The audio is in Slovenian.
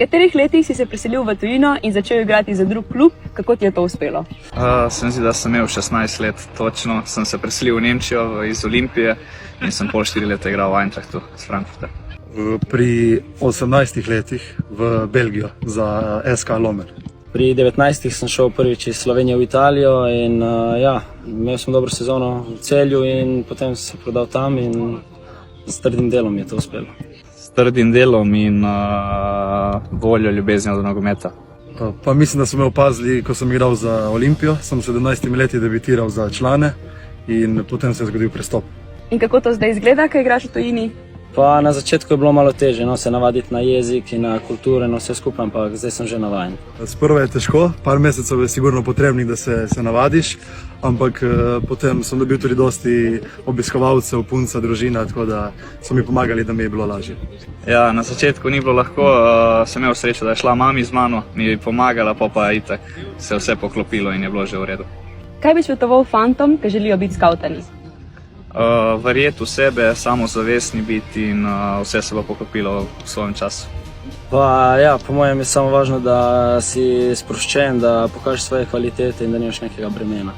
katerih letih si se preselil v tujino in začel igrati za drug klub? Kako ti je to uspelo? Se mi zdi, da sem imel 16 let točno. Sem se preselil v Nemčijo iz Olimpije in sem pol 4 leta igral v Eintrachtu iz Frankfurta. Pri 18 letih v Belgijo za SK Lomer. Pri 19 sem šel prvič iz Slovenije v Italijo in imel sem dobro sezono v Celju in potem sem se prodal tam in s trdim delom je to uspelo. S trdim delom in voljo, ljubeznijo do nogometa. Pa mislim, da so me opazili, ko sem igral za Olimpijo. Sem 17 leti debitiral za člane in potem se je zgodil prestop. In kako to zdaj izgleda, ko igraš v tujini? Pa na začetku je bilo malo težje, se navaditi na jezik in na kulturo in vse skupaj, ampak zdaj sem že navajen. Sprva je težko, par mesecev je sigurno potrebnih, da se navadiš, ampak potem sem dobil tudi dosti obiskovalcev, punca, družina, tako da so mi pomagali, da mi je bilo lažje. Ja, na začetku ni bilo lahko, sem imel srečo, da je šla mami z mano, mi je pomagala, pa itak se je vse poklopilo in je bilo že v redu. Kaj bi svetoval fantom, ki želijo biti skavtani? Verjeti v sebe, samozavestni biti in vse se bo poklopilo v svojem času. Pa ja, po mojem je samo važno, da si sproščen, da pokažeš svoje kvalitete in da nimaš nekega bremena.